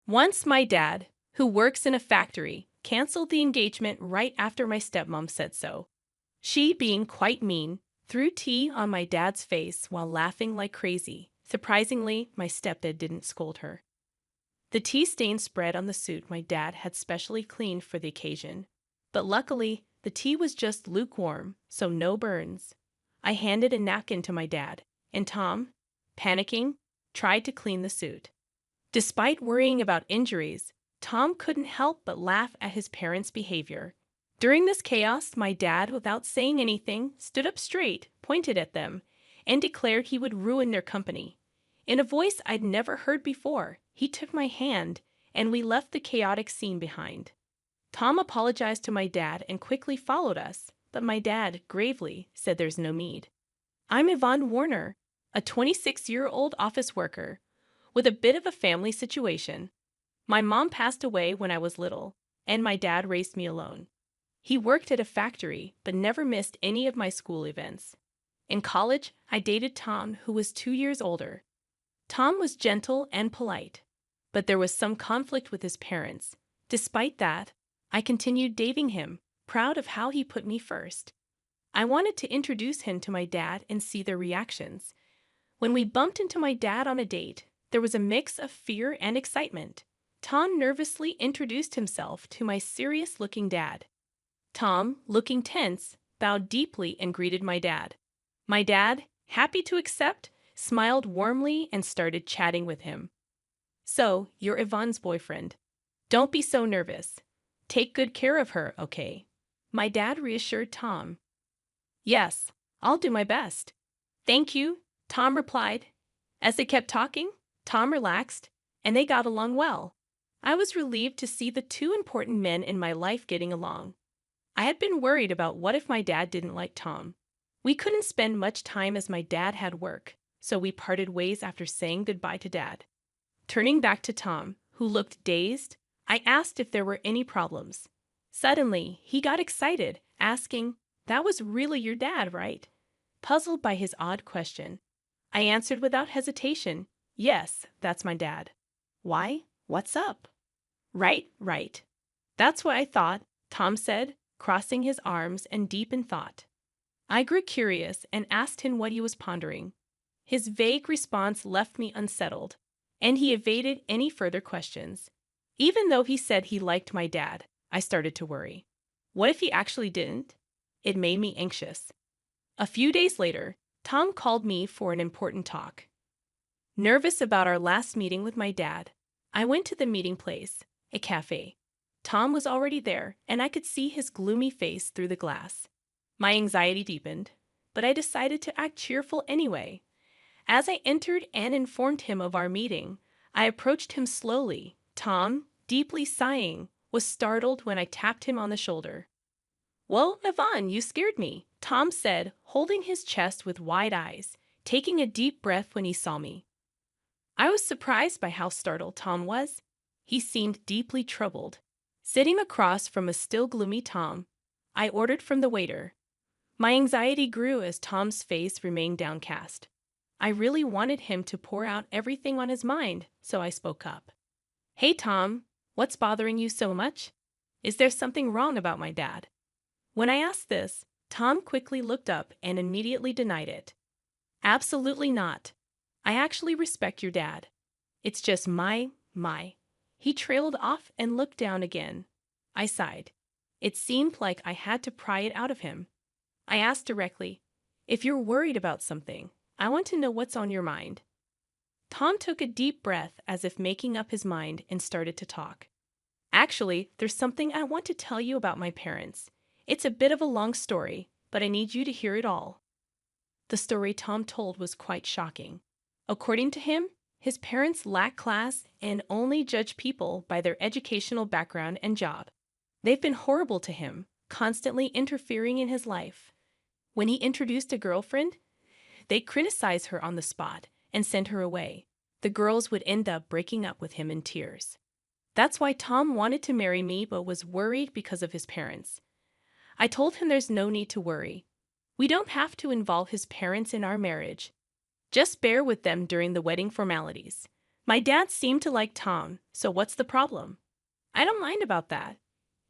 Once my dad, who works in a factory, canceled the engagement right after my stepmom said so. She, being quite mean, threw tea on my dad's face while laughing like crazy. Surprisingly, my stepdad didn't scold her. The tea stain spread on the suit my dad had specially cleaned for the occasion. But luckily, the tea was just lukewarm, so no burns. I handed a napkin to my dad, and Tom, panicking, tried to clean the suit. Despite worrying about injuries, Tom couldn't help but laugh at his parents' behavior. During this chaos, my dad, without saying anything, stood up straight, pointed at them, and declared he would ruin their company. In a voice I'd never heard before, he took my hand, and we left the chaotic scene behind. Tom apologized to my dad and quickly followed us, but my dad gravely said there's no need. I'm Yvonne Warner, a 26-year-old office worker with a bit of a family situation. My mom passed away when I was little, and my dad raised me alone. He worked at a factory but never missed any of my school events. In college, I dated Tom, who was 2 years older. Tom was gentle and polite, but there was some conflict with his parents. Despite that, I continued dating him, proud of how he put me first. I wanted to introduce him to my dad and see their reactions. When we bumped into my dad on a date, there was a mix of fear and excitement. Tom nervously introduced himself to my serious-looking dad. Tom, looking tense, bowed deeply and greeted my dad. My dad, happy to accept, smiled warmly and started chatting with him. So, you're Yvonne's boyfriend. Don't be so nervous. Take good care of her, okay? My dad reassured Tom. Yes, I'll do my best. Thank you, Tom replied. As they kept talking, Tom relaxed, and they got along well. I was relieved to see the two important men in my life getting along. I had been worried about what if my dad didn't like Tom. We couldn't spend much time as my dad had work, so we parted ways after saying goodbye to Dad. Turning back to Tom, who looked dazed, I asked if there were any problems. Suddenly, he got excited, asking, "That was really your dad, right?" Puzzled by his odd question, I answered without hesitation, "Yes, that's my dad." "Why? What's up?" Right. That's what I thought," Tom said, crossing his arms and deep in thought. I grew curious and asked him what he was pondering. His vague response left me unsettled, and he evaded any further questions. Even though he said he liked my dad, I started to worry. What if he actually didn't? It made me anxious. A few days later, Tom called me for an important talk. Nervous about our last meeting with my dad, I went to the meeting place, a cafe. Tom was already there, and I could see his gloomy face through the glass. My anxiety deepened, but I decided to act cheerful anyway. As I entered and informed him of our meeting, I approached him slowly. Tom, deeply sighing, was startled when I tapped him on the shoulder. "Whoa, Yvonne, you scared me," Tom said, holding his chest with wide eyes, taking a deep breath when he saw me. I was surprised by how startled Tom was. He seemed deeply troubled. Sitting across from a still gloomy Tom, I ordered from the waiter. My anxiety grew as Tom's face remained downcast. I really wanted him to pour out everything on his mind, so I spoke up. "Hey, Tom, what's bothering you so much? Is there something wrong about my dad?" When I asked this, Tom quickly looked up and immediately denied it. "Absolutely not. I actually respect your dad. It's just my. He trailed off and looked down again. I sighed. It seemed like I had to pry it out of him. I asked directly, "If you're worried about something, I want to know what's on your mind." Tom took a deep breath as if making up his mind and started to talk. "Actually, there's something I want to tell you about my parents. It's a bit of a long story, but I need you to hear it all." The story Tom told was quite shocking. According to him, his parents lack class and only judge people by their educational background and job. They've been horrible to him, constantly interfering in his life. When he introduced a girlfriend, they criticize her on the spot and send her away. The girls would end up breaking up with him in tears. That's why Tom wanted to marry me but was worried because of his parents. I told him there's no need to worry. We don't have to involve his parents in our marriage. Just bear with them during the wedding formalities. My dad seemed to like Tom, so what's the problem? I don't mind about that.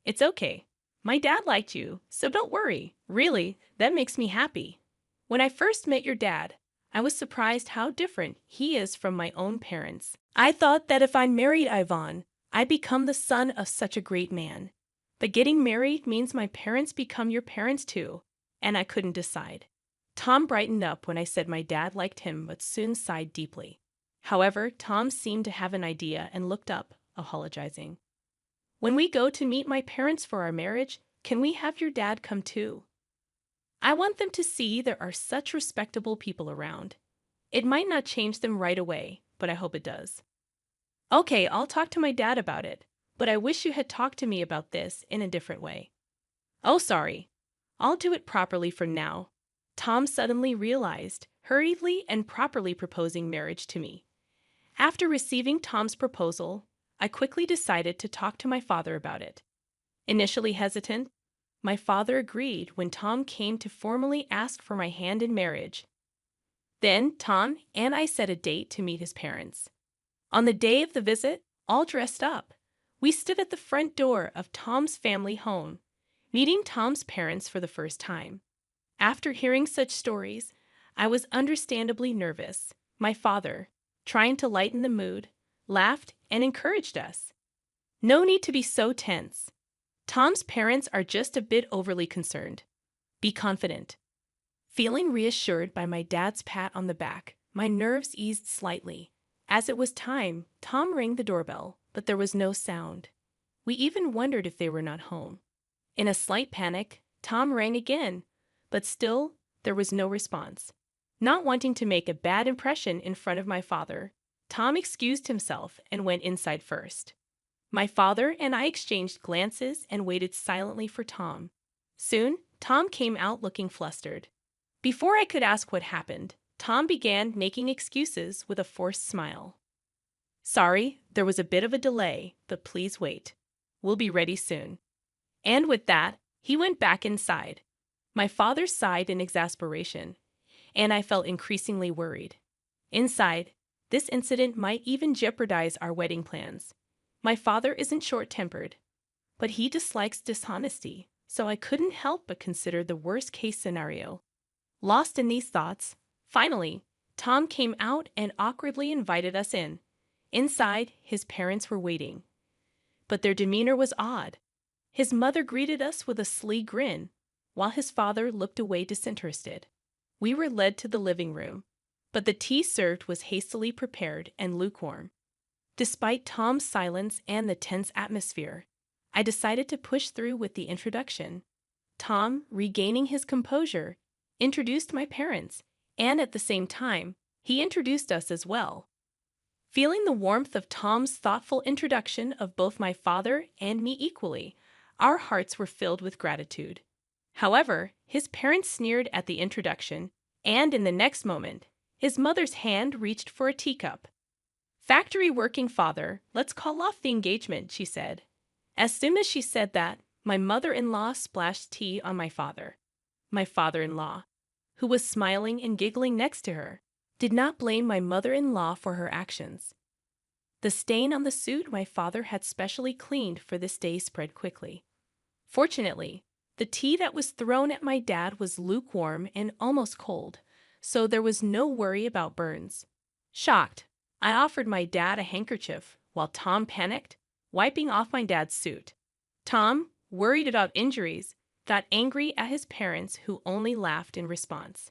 It's okay. My dad liked you, so don't worry. Really, that makes me happy. When I first met your dad, I was surprised how different he is from my own parents. I thought that if I married Ivan, I'd become the son of such a great man. But getting married means my parents become your parents too, and I couldn't decide. Tom brightened up when I said my dad liked him but soon sighed deeply. However, Tom seemed to have an idea and looked up, apologizing. When we go to meet my parents for our marriage, can we have your dad come too? I want them to see there are such respectable people around. It might not change them right away, but I hope it does. Okay, I'll talk to my dad about it, but I wish you had talked to me about this in a different way. Oh, sorry. I'll do it properly from now. Tom suddenly realized, hurriedly and properly proposing marriage to me. After receiving Tom's proposal, I quickly decided to talk to my father about it. Initially hesitant, my father agreed when Tom came to formally ask for my hand in marriage. Then Tom and I set a date to meet his parents. On the day of the visit, all dressed up, we stood at the front door of Tom's family home, meeting Tom's parents for the first time. After hearing such stories, I was understandably nervous. My father, trying to lighten the mood, laughed and encouraged us. No need to be so tense. Tom's parents are just a bit overly concerned. Be confident. Feeling reassured by my dad's pat on the back, my nerves eased slightly. As it was time, Tom rang the doorbell, but there was no sound. We even wondered if they were not home. In a slight panic, Tom rang again, but still there was no response. Not wanting to make a bad impression in front of my father, Tom excused himself and went inside first. My father and I exchanged glances and waited silently for Tom. Soon, Tom came out looking flustered. Before I could ask what happened, Tom began making excuses with a forced smile. Sorry, there was a bit of a delay, but please wait. We'll be ready soon. And with that, he went back inside. My father sighed in exasperation, and I felt increasingly worried. Inside, this incident might even jeopardize our wedding plans. My father isn't short-tempered, but he dislikes dishonesty, so I couldn't help but consider the worst-case scenario. Lost in these thoughts, finally, Tom came out and awkwardly invited us in. Inside, his parents were waiting. But their demeanor was odd. His mother greeted us with a sly grin, while his father looked away disinterested. We were led to the living room, but the tea served was hastily prepared and lukewarm. Despite Tom's silence and the tense atmosphere, I decided to push through with the introduction. Tom, regaining his composure, introduced my parents, and at the same time, he introduced us as well. Feeling the warmth of Tom's thoughtful introduction of both my father and me equally, our hearts were filled with gratitude. However, his parents sneered at the introduction, and in the next moment, his mother's hand reached for a teacup. Factory working father, let's call off the engagement, she said. As soon as she said that, my mother-in-law splashed tea on my father. My father-in-law, who was smiling and giggling next to her, did not blame my mother-in-law for her actions. The stain on the suit my father had specially cleaned for this day spread quickly. Fortunately, the tea that was thrown at my dad was lukewarm and almost cold, so there was no worry about burns. Shocked, I offered my dad a handkerchief, while Tom panicked, wiping off my dad's suit. Tom, worried about injuries, got angry at his parents who only laughed in response.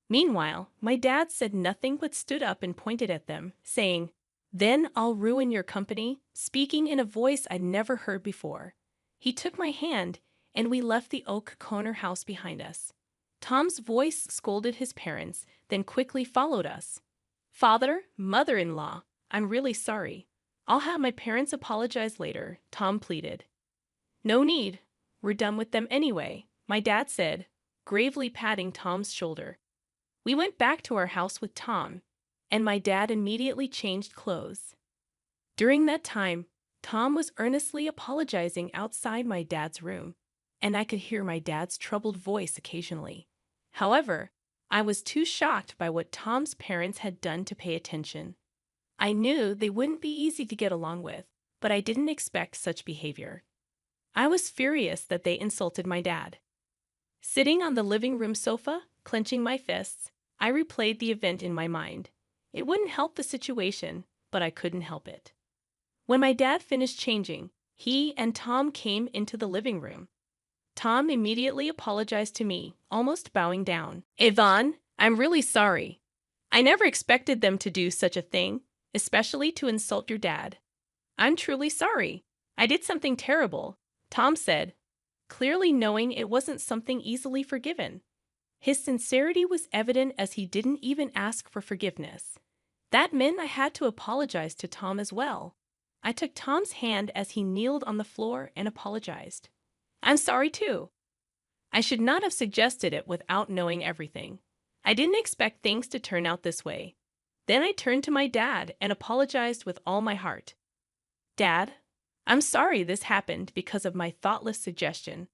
Meanwhile, my dad said nothing but stood up and pointed at them, saying, "Then I'll ruin your company," speaking in a voice I'd never heard before. He took my hand, and we left the oak corner house behind us. Tom's voice scolded his parents, then quickly followed us. "Father, mother-in-law, I'm really sorry. I'll have my parents apologize later," Tom pleaded. "No need. We're done with them anyway," my dad said, gravely patting Tom's shoulder. We went back to our house with Tom, and my dad immediately changed clothes. During that time, Tom was earnestly apologizing outside my dad's room, and I could hear my dad's troubled voice occasionally. However, I was too shocked by what Tom's parents had done to pay attention. I knew they wouldn't be easy to get along with, but I didn't expect such behavior. I was furious that they insulted my dad. Sitting on the living room sofa, clenching my fists, I replayed the event in my mind. It wouldn't help the situation, but I couldn't help it. When my dad finished changing, he and Tom came into the living room. Tom immediately apologized to me, almost bowing down. "Yvonne, I'm really sorry. I never expected them to do such a thing, especially to insult your dad. I'm truly sorry. I did something terrible," Tom said, clearly knowing it wasn't something easily forgiven. His sincerity was evident as he didn't even ask for forgiveness. That meant I had to apologize to Tom as well. I took Tom's hand as he kneeled on the floor and apologized. "I'm sorry too. I should not have suggested it without knowing everything. I didn't expect things to turn out this way." Then I turned to my dad and apologized with all my heart. "Dad, I'm sorry this happened because of my thoughtless suggestion."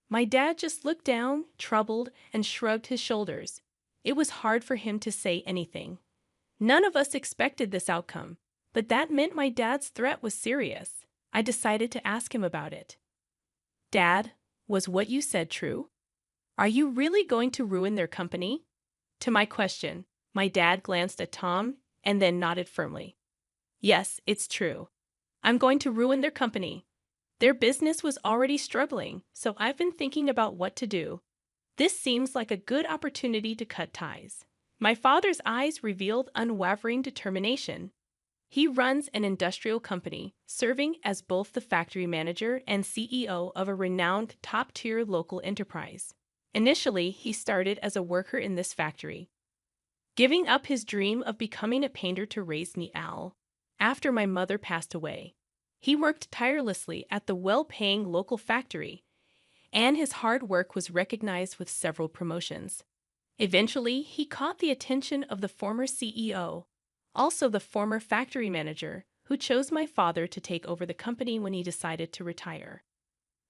My dad just looked down, troubled, and shrugged his shoulders. It was hard for him to say anything. None of us expected this outcome, but that meant my dad's threat was serious. I decided to ask him about it. "Dad, was what you said true? Are you really going to ruin their company?" To my question, my dad glanced at Tom and then nodded firmly. "Yes, it's true. I'm going to ruin their company. Their business was already struggling, so I've been thinking about what to do. This seems like a good opportunity to cut ties." My father's eyes revealed unwavering determination. He runs an industrial company, serving as both the factory manager and CEO of a renowned top-tier local enterprise. Initially, he started as a worker in this factory, giving up his dream of becoming a painter to raise me Al. After my mother passed away, he worked tirelessly at the well-paying local factory, and his hard work was recognized with several promotions. Eventually, he caught the attention of the former CEO, also the former factory manager, who chose my father to take over the company when he decided to retire.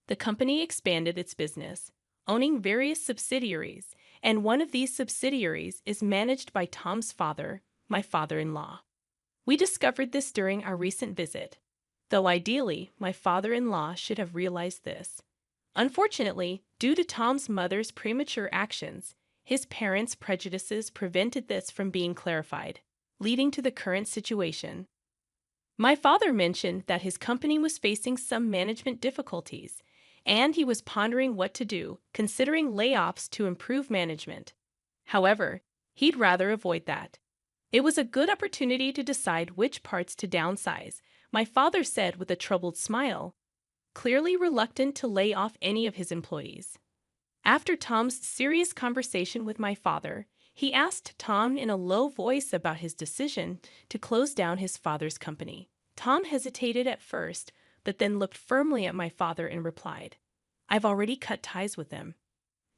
The company expanded its business, owning various subsidiaries, and one of these subsidiaries is managed by Tom's father, my father-in-law. We discovered this during our recent visit, though ideally, my father-in-law should have realized this. Unfortunately, due to Tom's mother's premature actions, his parents' prejudices prevented this from being clarified, leading to the current situation. My father mentioned that his company was facing some management difficulties, and he was pondering what to do, considering layoffs to improve management. However, he'd rather avoid that. It was a good opportunity to decide which parts to downsize, my father said with a troubled smile, clearly reluctant to lay off any of his employees. After Tom's serious conversation with my father, he asked Tom in a low voice about his decision to close down his father's company. Tom hesitated at first, but then looked firmly at my father and replied, "I've already cut ties with them.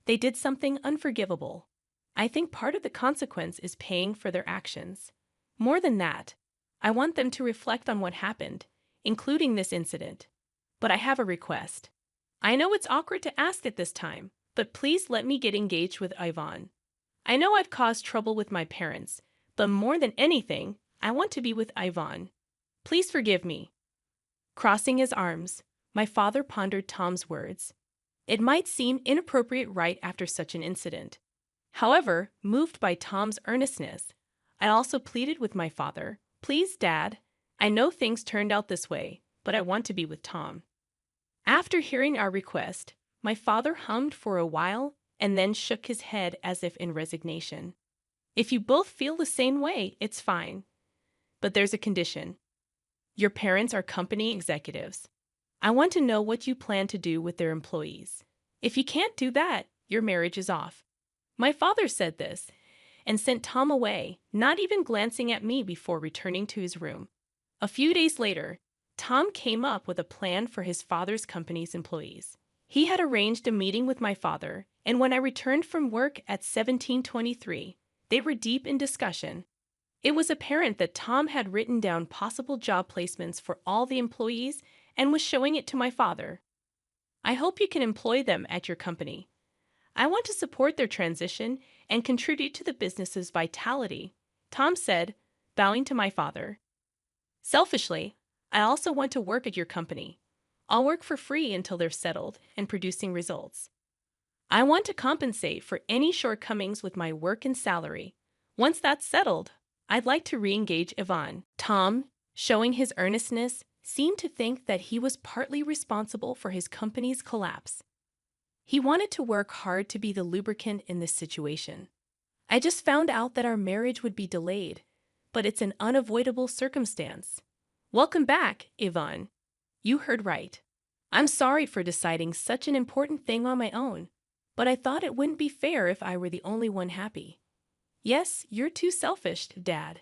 They did something unforgivable. I think part of the consequence is paying for their actions. More than that, I want them to reflect on what happened, including this incident. But I have a request. I know it's awkward to ask at this time, but please let me get engaged with Yvonne. I know I've caused trouble with my parents, but more than anything, I want to be with Yvonne. Please forgive me." Crossing his arms, my father pondered Tom's words. It might seem inappropriate right after such an incident. However, moved by Tom's earnestness, I also pleaded with my father, "Please, Dad, I know things turned out this way, but I want to be with Tom." After hearing our request, my father hummed for a while and then shook his head as if in resignation. "If you both feel the same way, it's fine. But there's a condition. Your parents are company executives. I want to know what you plan to do with their employees. If you can't do that, your marriage is off." My father said this and sent Tom away, not even glancing at me before returning to his room. A few days later, Tom came up with a plan for his father's company's employees. He had arranged a meeting with my father, and when I returned from work at 1723, they were deep in discussion. It was apparent that Tom had written down possible job placements for all the employees and was showing it to my father. "I hope you can employ them at your company. I want to support their transition and contribute to the business's vitality," Tom said, bowing to my father. Selfishly, I also want to work at your company. I'll work for free until they're settled and producing results. I want to compensate for any shortcomings with my work and salary. Once that's settled, I'd like to re-engage Yvonne. Tom, showing his earnestness, seemed to think that he was partly responsible for his company's collapse. He wanted to work hard to be the lubricant in this situation. I just found out that our marriage would be delayed, but it's an unavoidable circumstance. Welcome back, Yvonne. You heard right. I'm sorry for deciding such an important thing on my own, but I thought it wouldn't be fair if I were the only one happy. Yes, you're too selfish, Dad.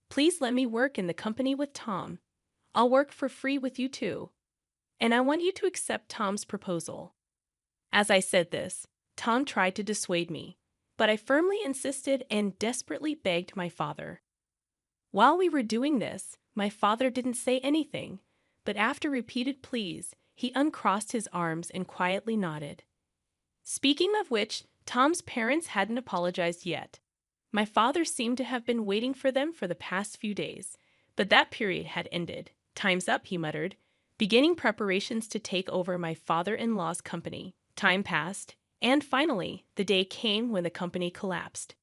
Please let me work in the company with Tom. I'll work for free with you too. And I want you to accept Tom's proposal. As I said this, Tom tried to dissuade me, but I firmly insisted and desperately begged my father. While we were doing this, my father didn't say anything, but after repeated pleas, he uncrossed his arms and quietly nodded. Speaking of which, Tom's parents hadn't apologized yet. My father seemed to have been waiting for them for the past few days, but that period had ended. Time's up, he muttered, beginning preparations to take over my father-in-law's company. Time passed, and finally, the day came when the company collapsed.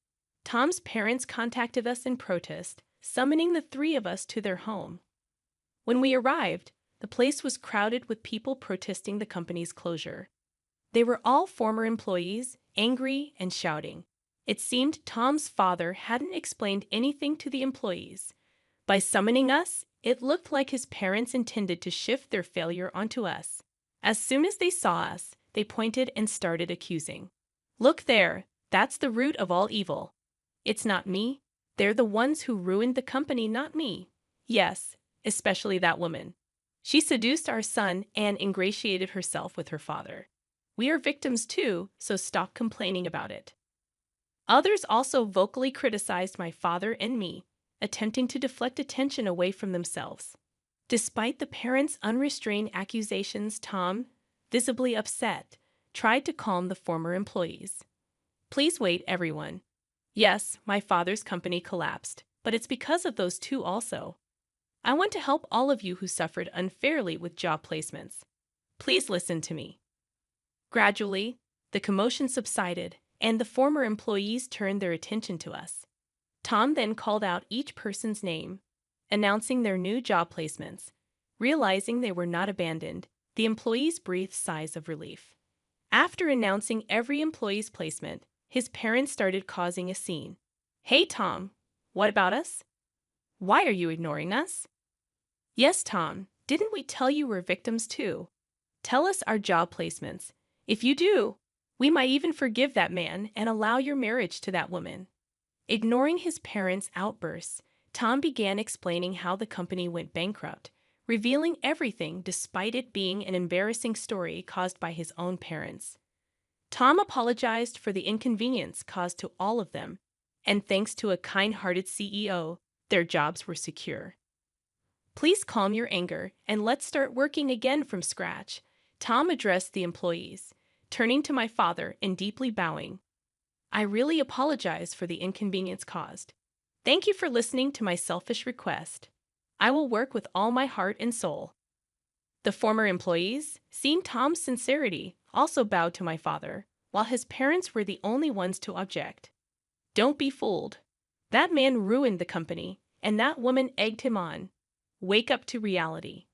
Tom's parents contacted us in protest, summoning the three of us to their home. When we arrived, the place was crowded with people protesting the company's closure. They were all former employees, angry and shouting. It seemed Tom's father hadn't explained anything to the employees. By summoning us, it looked like his parents intended to shift their failure onto us. As soon as they saw us, they pointed and started accusing. Look there, that's the root of all evil. It's not me. They're the ones who ruined the company, not me. Yes, especially that woman. She seduced our son and ingratiated herself with her father. We are victims too, so stop complaining about it. Others also vocally criticized my father and me, attempting to deflect attention away from themselves. Despite the parents' unrestrained accusations, Tom, visibly upset, tried to calm the former employees. Please wait, everyone. Yes, my father's company collapsed, but it's because of those two also. I want to help all of you who suffered unfairly with job placements. Please listen to me. Gradually, the commotion subsided, and the former employees turned their attention to us. Tom then called out each person's name, announcing their new job placements. Realizing they were not abandoned, the employees breathed sighs of relief. After announcing every employee's placement, his parents started causing a scene. Hey, Tom, what about us? Why are you ignoring us? Yes, Tom, didn't we tell you we're victims too? Tell us our job placements. If you do, we might even forgive that man and allow your marriage to that woman. Ignoring his parents' outbursts, Tom began explaining how the company went bankrupt, revealing everything despite it being an embarrassing story caused by his own parents. Tom apologized for the inconvenience caused to all of them, and thanks to a kind-hearted CEO, their jobs were secure. Please calm your anger and let's start working again from scratch, Tom addressed the employees, turning to my father and deeply bowing. I really apologize for the inconvenience caused. Thank you for listening to my selfish request. I will work with all my heart and soul. The former employees, seeing Tom's sincerity, also bowed to my father, while his parents were the only ones to object. Don't be fooled. That man ruined the company, and that woman egged him on. Wake up to reality.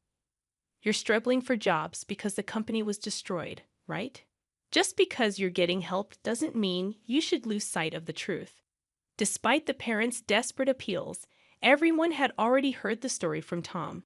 You're struggling for jobs because the company was destroyed, right? Just because you're getting help doesn't mean you should lose sight of the truth. Despite the parents' desperate appeals, everyone had already heard the story from Tom.